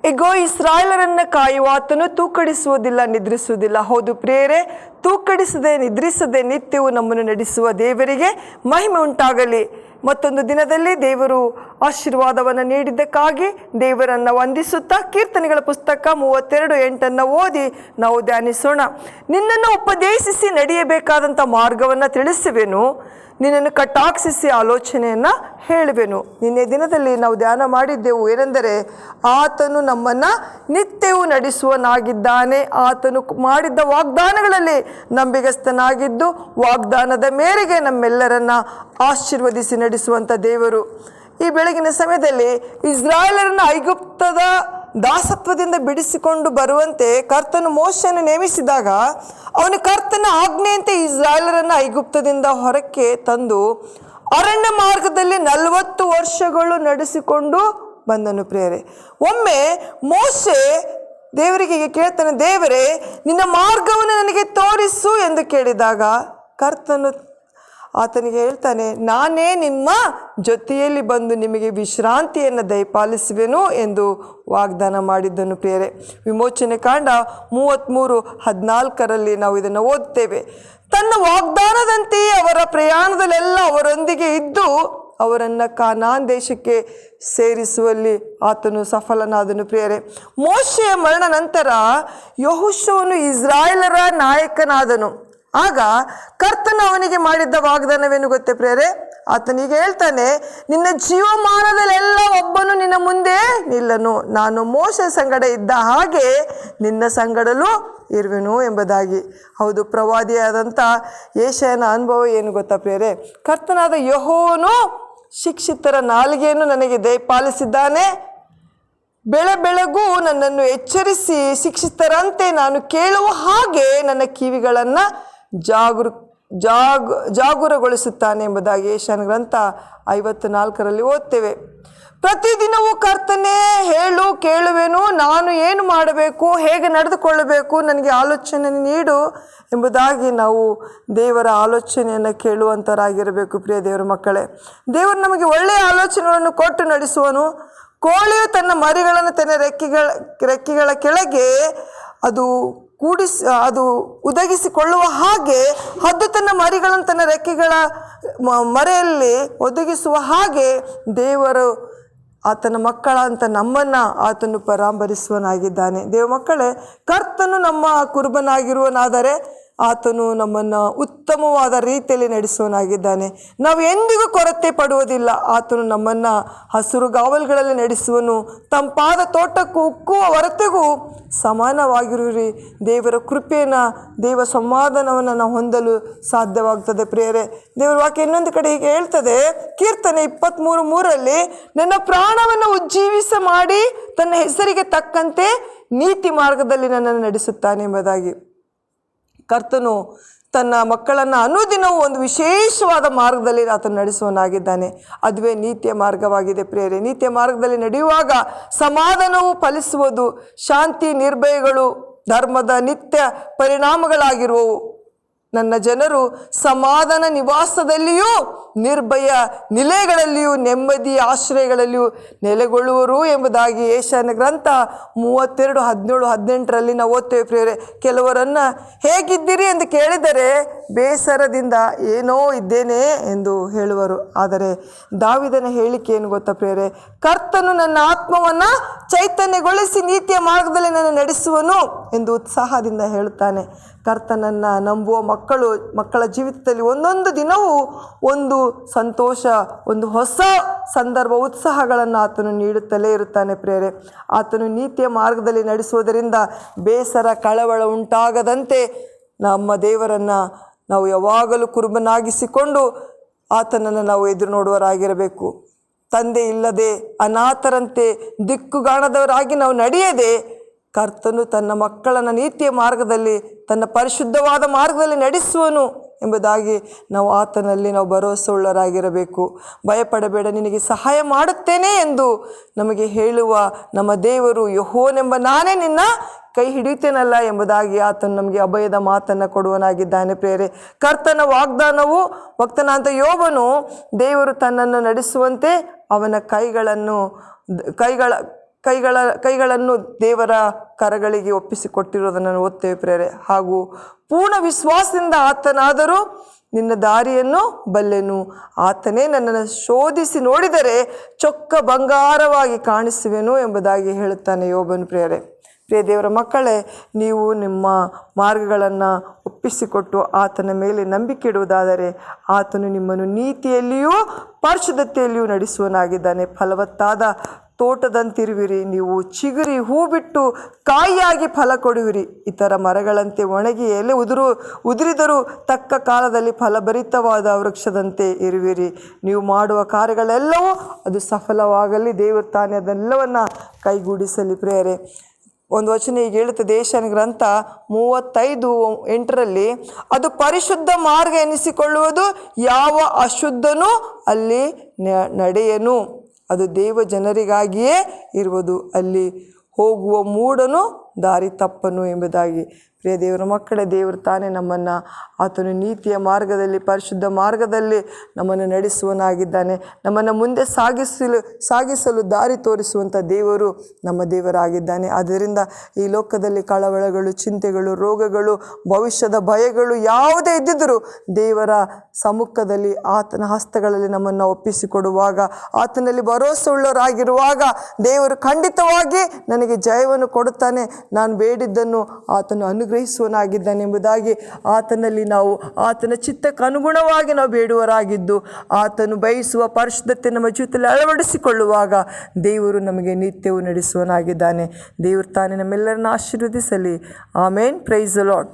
ಇಗೋ, ಇಸ್ರಾಯೇಲರನ್ನು ಕಾಯುವ ಆತನು ತೂಕಡಿಸುವುದಿಲ್ಲ, ನಿದ್ರಿಸುವುದಿಲ್ಲ. ಹೌದು ಪ್ರಿಯರೇ, ತೂಕಡಿಸದೆ ನಿದ್ರಿಸದೆ ನಿತ್ಯವೂ ನಮ್ಮನ್ನು ನಡೆಸುವ ದೇವರಿಗೆ ಮಹಿಮೆ ಉಂಟಾಗಲಿ. ಮತ್ತೊಂದು ದಿನದಲ್ಲಿ ದೇವರು ಆಶೀರ್ವಾದವನ್ನು ನೀಡಿದ್ದಕ್ಕಾಗಿ ದೇವರನ್ನು ವಂದಿಸುತ್ತಾ ಕೀರ್ತನೆಗಳ ಪುಸ್ತಕ 32:8 ಓದಿ ನಾವು ಧ್ಯಾನಿಸೋಣ. ನಿನ್ನನ್ನು ಉಪದೇಶಿಸಿ ನಡೆಯಬೇಕಾದಂಥ ಮಾರ್ಗವನ್ನು ತಿಳಿಸುವೆನು, ನಿನ್ನನ್ನು ಕಟಾಕ್ಷಿಸಿ ಆಲೋಚನೆಯನ್ನು ಹೇಳುವೆನು. ನಿನ್ನೆ ದಿನದಲ್ಲಿ ನಾವು ಧ್ಯಾನ ಮಾಡಿದ್ದೆವು ಏನೆಂದರೆ, ಆತನು ನಮ್ಮನ್ನು ನಿತ್ಯವೂ ನಡೆಸುವನಾಗಿದ್ದಾನೆ. ಆತನು ಮಾಡಿದ್ದ ವಾಗ್ದಾನಗಳಲ್ಲಿ ನಂಬಿಗಸ್ತನಾಗಿದ್ದು ವಾಗ್ದಾನದ ಮೇರೆಗೆ ನಮ್ಮೆಲ್ಲರನ್ನ ಆಶೀರ್ವದಿಸಿ ನಡೆಸುವಂಥ ದೇವರು. ಈ ಬೆಳಗಿನ ಸಮಯದಲ್ಲಿ ಇಸ್ರಾಯೇಲರನ್ನು ಐಗುಪ್ತದ ದಾಸತ್ವದಿಂದ ಬಿಡಿಸಿಕೊಂಡು ಬರುವಂತೆ ಕರ್ತನು ಮೋಶೆಯನ್ನು ನೇಮಿಸಿದಾಗ ಅವನು ಕರ್ತನ ಆಜ್ಞೆಯಂತೆ ಇಸ್ರಾಯೇಲರನ್ನು ಐಗುಪ್ತದಿಂದ ಹೊರಕ್ಕೆ ತಂದು ಅರಣ್ಯ ಮಾರ್ಗದಲ್ಲಿ 40 ವರ್ಷಗಳು ನಡೆಸಿಕೊಂಡು ಬಂದನು. ಪ್ರಿಯರೇ, ಒಮ್ಮೆ ಮೋಶೆ ದೇವರಿಗೆ ಕೇಳ್ತಾನೆ, ದೇವರೇ ನಿನ್ನ ಮಾರ್ಗವನ್ನು ನನಗೆ ತೋರಿಸು ಎಂದು ಕೇಳಿದಾಗ ಕರ್ತನು ಆತನಿಗೆ ಹೇಳ್ತಾನೆ, ನಾನೇ ನಿಮ್ಮ ಜೊತೆಯಲ್ಲಿ ಬಂದು ನಿಮಗೆ ವಿಶ್ರಾಂತಿಯನ್ನು ದಯಪಾಲಿಸುವೆನು ಎಂದು ವಾಗ್ದಾನ ಮಾಡಿದ್ದನು. ಪ್ರಿಯರೇ, ವಿಮೋಚನೆ ಕಾಂಡ 33:14 ನಾವು ಇದನ್ನು ಓದ್ತೇವೆ. ತನ್ನ ವಾಗ್ದಾನದಂತೆಯೇ ಅವರ ಪ್ರಯಾಣದಲ್ಲೆಲ್ಲ ಅವರೊಂದಿಗೆ ಇದ್ದು ಅವರನ್ನು ಕಾನಾನ್ ದೇಶಕ್ಕೆ ಸೇರಿಸುವಲ್ಲಿ ಆತನು ಸಫಲನಾದನು. ಪ್ರಿಯರೇ, ಮೋಶೆಯ ಮರಣ ನಂತರ ಯೆಹೋಶುವನು ಇಸ್ರಾಯೇಲರ ನಾಯಕನಾದನು. ಆಗ ಕರ್ತನ ಅವನಿಗೆ ಮಾಡಿದ್ದ ವಾಗ್ದಾನವೇನು ಗೊತ್ತೇ ಪ್ರಿಯರೇ? ಆತನಿಗೆ ಹೇಳ್ತಾನೆ, ನಿನ್ನ ಜೀವಮಾನದಲ್ಲೆಲ್ಲ ಒಬ್ಬನು ನಿನ್ನ ಮುಂದೆ ನಿಲ್ಲನು, ನಾನು ಮೋಶೆ ಸಂಗಡ ಇದ್ದ ಹಾಗೆ ನಿನ್ನ ಸಂಗಡಲೂ ಇರುವೆನು ಎಂಬುದಾಗಿ. ಹೌದು, ಪ್ರವಾದಿಯಾದಂಥ ಯೆಶಾಯನ ಅನುಭವ ಏನು ಗೊತ್ತಾ ಪ್ರಿಯರೇ? ಕರ್ತನಾದ ಯೆಹೋವನು ಶಿಕ್ಷಿತರ ನಾಲಿಗೆಯನ್ನು ನನಗೆ ದಯಪಾಲಿಸಿದ್ದಾನೆ, ಬೆಳಗು ನನ್ನನ್ನು ಎಚ್ಚರಿಸಿ ಶಿಕ್ಷಿತರಂತೆ ನಾನು ಕೇಳುವ ಹಾಗೆ ನನ್ನ ಕಿವಿಗಳನ್ನು ಜಾಗೂರಗೊಳಿಸುತ್ತಾನೆ ಎಂಬುದಾಗಿ ಯೆಶಾಯನ ಗ್ರಂಥ 54 ಓದ್ತೇವೆ. ಪ್ರತಿದಿನವೂ ಕರ್ತನೇ ಹೇಳು, ಕೇಳುವೆನು, ನಾನು ಏನು ಮಾಡಬೇಕು, ಹೇಗೆ ನಡೆದುಕೊಳ್ಳಬೇಕು, ನನಗೆ ಆಲೋಚನೆ ನೀಡು ಎಂಬುದಾಗಿ ನಾವು ದೇವರ ಆಲೋಚನೆಯನ್ನು ಕೇಳುವಂಥವರಾಗಿರಬೇಕು. ಪ್ರಿಯ ದೇವರ ಮಕ್ಕಳೇ, ದೇವರು ನಮಗೆ ಒಳ್ಳೆಯ ಆಲೋಚನೆಗಳನ್ನು ಕೊಟ್ಟು ನಡೆಸುವನು. ಕೋಳಿಯು ತನ್ನ ಮರಿಗಳನ್ನು ತನ್ನ ರೆಕ್ಕೆಗಳ ಕೆಳಗೆ ಅದು ಒದಗಿಸಿಕೊಳ್ಳುವ ಹಾಗೆ, ಹದ್ದು ತನ್ನ ಮರಿಗಳನ್ನು ತನ್ನ ರೆಕ್ಕೆಗಳ ಮರೆಯಲ್ಲಿ ಒದಗಿಸುವ ಹಾಗೆ ದೇವರು ಆತನ ಮಕ್ಕಳ ಅಂತ ನಮ್ಮನ್ನು ಆತನು ಪರಾಂಬರಿಸುವನಾಗಿದ್ದಾನೆ. ದೇವ ಮಕ್ಕಳೇ, ಕರ್ತನು ನಮ್ಮ ಕುರುಬನಾಗಿರುವನಾದರೆ ಆತನು ನಮ್ಮನ್ನು ಉತ್ತಮವಾದ ರೀತಿಯಲ್ಲಿ ನಡೆಸುವನಾಗಿದ್ದಾನೆ. ನಾವು ಎಂದಿಗೂ ಕೊರತೆ ಪಡುವುದಿಲ್ಲ. ಆತನು ನಮ್ಮನ್ನು ಹಸುರುಗಾವಲುಗಳಲ್ಲಿ ನಡೆಸುವನು. ತಂಪಾದ ತೋಟಕ್ಕೂ ಉಕ್ಕುವ ಹೊರತೆಗೂ ಸಮಾನವಾಗಿರುವಿರಿ. ದೇವರ ಕೃಪೆಯನ್ನು, ದೇವ ಸಮಾಧಾನವನ್ನು ನಾವು ಹೊಂದಲು ಸಾಧ್ಯವಾಗ್ತದೆ. ಪ್ರಿಯರೇ, ದೇವರ ವಾಕ್ಯ ಇನ್ನೊಂದು ಕಡೆ ಹೀಗೆ ಹೇಳ್ತದೆ, ಕೀರ್ತನೆ 23:3 ನನ್ನ ಪ್ರಾಣವನ್ನು ಉಜ್ಜೀವಿಸ ಮಾಡಿ ತನ್ನ ಹೆಸರಿಗೆ ತಕ್ಕಂತೆ ನೀತಿ ಮಾರ್ಗದಲ್ಲಿ ನನ್ನನ್ನು ನಡೆಸುತ್ತಾನೆ ಎಂಬುದಾಗಿ. ಕರ್ತನು ತನ್ನ ಮಕ್ಕಳನ್ನು ಅನುದಿನವೂ ಒಂದು ವಿಶೇಷವಾದ ಮಾರ್ಗದಲ್ಲಿ ಆತನು ನಡೆಸುವನಾಗಿದ್ದಾನೆ. ಅದುವೇ ನೀತಿಯ ಮಾರ್ಗವಾಗಿದೆ. ಪ್ರಿಯರೇ, ನೀತಿಯ ಮಾರ್ಗದಲ್ಲಿ ನಡೆಯುವಾಗ ಸಮಾಧಾನವು ಫಲಿಸುವುದು, ಶಾಂತಿ ನಿರ್ಭಯಗಳು ಧರ್ಮದ ನಿತ್ಯ ಪರಿಣಾಮಗಳಾಗಿರುವವು. ನನ್ನ ಜನರು ಸಮಾಧಾನ ನಿವಾಸದಲ್ಲಿಯೂ ನಿರ್ಭಯ ನಿಲಯಗಳಲ್ಲಿಯೂ ನೆಮ್ಮದಿ ಆಶ್ರಯಗಳಲ್ಲಿಯೂ ನೆಲೆಗೊಳ್ಳುವರು ಎಂಬುದಾಗಿ ಯೆಶಾಯನ ಗ್ರಂಥ 32:17-18 ನಾವು ಓದ್ತೇವೆ. ಪ್ರಿಯರೇ, ಕೆಲವರನ್ನು ಹೇಗಿದ್ದೀರಿ ಎಂದು ಕೇಳಿದರೆ ಬೇಸರದಿಂದ ಏನೋ ಇದ್ದೇನೆ ಎಂದು ಹೇಳುವರು. ಆದರೆ ದಾವೀದನ ಹೇಳಿಕೆ ಏನು ಗೊತ್ತಾ ಪ್ರಿಯರೇ? ಕರ್ತನು ನನ್ನ ಆತ್ಮವನ್ನು ಚೈತನ್ಯಗೊಳಿಸಿ ನೀತಿಯ ಮಾರ್ಗದಲ್ಲಿ ನನ್ನ ನಡೆಸುವನು ಎಂದು ಉತ್ಸಾಹದಿಂದ ಹೇಳುತ್ತಾನೆ. ಕರ್ತನನ್ನು ನಂಬುವ ಮಕ್ಕಳ ಜೀವಿತದಲ್ಲಿ ಒಂದೊಂದು ದಿನವೂ ಒಂದು ಸಂತೋಷ, ಒಂದು ಹೊಸ ಸಂದರ್ಭ, ಉತ್ಸಾಹಗಳನ್ನು ಆತನು ನೀಡುತ್ತಲೇ ಇರುತ್ತಾನೆ. ಪ್ರಿಯರೇ, ಆತನು ನೀತಿಯ ಮಾರ್ಗದಲ್ಲಿ ನಡೆಸುವುದರಿಂದ ಬೇಸರ ಕಳವಳ ಉಂಟಾಗದಂತೆ ನಮ್ಮ ದೇವರನ್ನು ನಾವು ಯಾವಾಗಲೂ ಕುರುಬನಾಗಿಸಿಕೊಂಡು ಆತನನ್ನು ನಾವು ಎದುರು ನೋಡುವರಾಗಿರಬೇಕು. ತಂದೆ ಇಲ್ಲದೆ ಅನಾಥರಂತೆ ದಿಕ್ಕುಗಾಣದವರಾಗಿ ನಾವು ನಡೆಯದೆ ಕರ್ತನು ತನ್ನ ಮಕ್ಕಳನ್ನು ನೀತಿಯ ಮಾರ್ಗದಲ್ಲಿ, ತನ್ನ ಪರಿಶುದ್ಧವಾದ ಮಾರ್ಗದಲ್ಲಿ ನಡೆಸುವನು ಎಂಬುದಾಗಿ ನಾವು ಆತನಲ್ಲಿ ನಾವು ಭರವಸೆ ಉಳ್ಳವರಾಗಿರಬೇಕು. ಭಯಪಡಬೇಡ, ನಿನಗೆ ಸಹಾಯ ಮಾಡುತ್ತೇನೆ ಎಂದು ನಮಗೆ ಹೇಳುವ ನಮ್ಮ ದೇವರು ಯೆಹೋವನೆಂಬ ನಾನೇ ನಿನ್ನ ಕೈ ಹಿಡಿಯುತ್ತೇನಲ್ಲ ಎಂಬುದಾಗಿ ಆತನು ನಮಗೆ ಅಭಯದ ಮಾತನ್ನು ಕೊಡುವನಾಗಿದ್ದಾನೆ. ಪ್ರಿಯರೇ, ಕರ್ತನ ವಾಗ್ದಾನವು ಭಕ್ತನಾದ ಯೋಬನು ದೇವರು ತನ್ನನ್ನು ನಡೆಸುವಂತೆ ಅವನ ಕೈಗಳನ್ನು ದೇವರ ಕರಗಳಿಗೆ ಒಪ್ಪಿಸಿಕೊಟ್ಟಿರೋದನ್ನು ಓದ್ತೇವೆ ಪ್ರೇರೆ. ಹಾಗೂ ಪೂರ್ಣ ವಿಶ್ವಾಸದಿಂದ ಆತನಾದರೂ ನಿನ್ನ ದಾರಿಯನ್ನು ಬಲ್ಲೆನು, ಆತನೇ ನನ್ನನ್ನು ಶೋಧಿಸಿ ನೋಡಿದರೆ ಚೊಕ್ಕ ಬಂಗಾರವಾಗಿ ಕಾಣಿಸುವೆನು ಎಂಬುದಾಗಿ ಹೇಳುತ್ತಾನೆ ಯೋಬನು ಪ್ರೇರೆ. ಪ್ರಿಯ ದೇವರ ಮಕ್ಕಳೇ, ನೀವು ನಿಮ್ಮ ಮಾರ್ಗಗಳನ್ನು ಒಪ್ಪಿಸಿಕೊಟ್ಟು ಆತನ ಮೇಲೆ ನಂಬಿಕೆ ಇಡುವುದಾದರೆ ಆತನು ನಿಮ್ಮನ್ನು ನೀತಿಯಲ್ಲಿಯೂ ಪರಿಶುದ್ಧತೆಯಲ್ಲಿಯೂ ನಡೆಸುವನಾಗಿದ್ದಾನೆ. ಫಲವತ್ತಾದ ತೋಟದಂತಿರುವಿರಿ, ನೀವು ಚಿಗುರಿ ಹೂ ಬಿಟ್ಟು ಕಾಯಿಯಾಗಿ ಫಲ ಕೊಡುವಿರಿ. ಇತರ ಮರಗಳಂತೆ ಒಣಗಿ ಎಲೆ ಉದುರಿದರೂ ತಕ್ಕ ಕಾಲದಲ್ಲಿ ಫಲಭರಿತವಾದ ವೃಕ್ಷದಂತೆ ಇರುವಿರಿ. ನೀವು ಮಾಡುವ ಕಾರ್ಯಗಳೆಲ್ಲವೂ ಅದು ಸಫಲವಾಗಲಿ, ದೇವರು ತಾನೇ ಅದೆಲ್ಲವನ್ನು ಕೈಗೂಡಿಸಲಿ. ಪ್ರೇರೆ, ಒಂದು ವಚನ ಈಗ ಹೇಳುತ್ತದೆ, ಏಷನ ಗ್ರಂಥ 35:8 ಅದು ಪರಿಶುದ್ಧ ಮಾರ್ಗ ಎನಿಸಿಕೊಳ್ಳುವುದು, ಯಾವ ಅಶುದ್ಧನೂ ಅಲ್ಲಿ ನಡೆಯನು. ಅದು ದೇವ ಜನರಿಗಾಗಿಯೇ ಇರುವುದು, ಅಲ್ಲಿ ಹೋಗುವ ಮೂಢನು ದಾರಿ ತಪ್ಪನು ಎಂಬುದಾಗಿ. ಪ್ರಿಯ ದೇವರ ಮಕ್ಕಳೇ, ದೇವರು ತಾನೇ ನಮ್ಮನ್ನು ಆತನು ನೀತಿಯ ಮಾರ್ಗದಲ್ಲಿ ಪರಿಶುದ್ಧ ಮಾರ್ಗದಲ್ಲಿ ನಮ್ಮನ್ನು ನಡೆಸುವನಾಗಿದ್ದಾನೆ. ನಮ್ಮನ್ನು ಮುಂದೆ ಸಾಗಿಸಲು ದಾರಿ ತೋರಿಸುವಂಥ ದೇವರು ನಮ್ಮ ದೇವರಾಗಿದ್ದಾನೆ. ಆದ್ದರಿಂದ ಈ ಲೋಕದಲ್ಲಿ ಕಳವಳಗಳು, ಚಿಂತೆಗಳು, ರೋಗಗಳು, ಭವಿಷ್ಯದ ಭಯಗಳು ಯಾವುದೇ ಇದ್ದಿದ್ದರೂ ದೇವರ ಸಮ್ಮುಖದಲ್ಲಿ ಆತನ ಹಸ್ತಗಳಲ್ಲಿ ನಮ್ಮನ್ನು ಒಪ್ಪಿಸಿಕೊಡುವಾಗ, ಆತನಲ್ಲಿ ಭರವಸೆ ಉಳ್ಳವರಾಗಿರುವಾಗ ದೇವರು ಖಂಡಿತವಾಗಿ ನನಗೆ ಜಯವನ್ನು ಕೊಡುತ್ತಾನೆ, ನಾನು ಬೇಡಿದ್ದನ್ನು ಆತನು ಅನುಗ್ರಹಿಸುವನಾಗಿದ್ದಾನೆ ಎಂಬುದಾಗಿ ಆತನಲ್ಲಿ ನಾವು ಆತನ ಚಿತ್ತಕ್ಕೆ ಅನುಗುಣವಾಗಿ ನಾವು ಬೇಡುವರಾಗಿದ್ದು ಆತನು ಬಯಸುವ ಪರಿಶುದ್ಧತೆ ನಮ್ಮ ಜೀವಿತದಲ್ಲಿ ಅಳವಡಿಸಿಕೊಳ್ಳುವಾಗ ದೇವರು ನಮಗೆ ನಿತ್ಯವೂ ನಡೆಸುವನಾಗಿದ್ದಾನೆ. ದೇವರು ತಾನೇ ನಮ್ಮೆಲ್ಲರನ್ನು ಆಶೀರ್ವದಿಸಲಿ. ಆಮೇನ್. Praise the lord.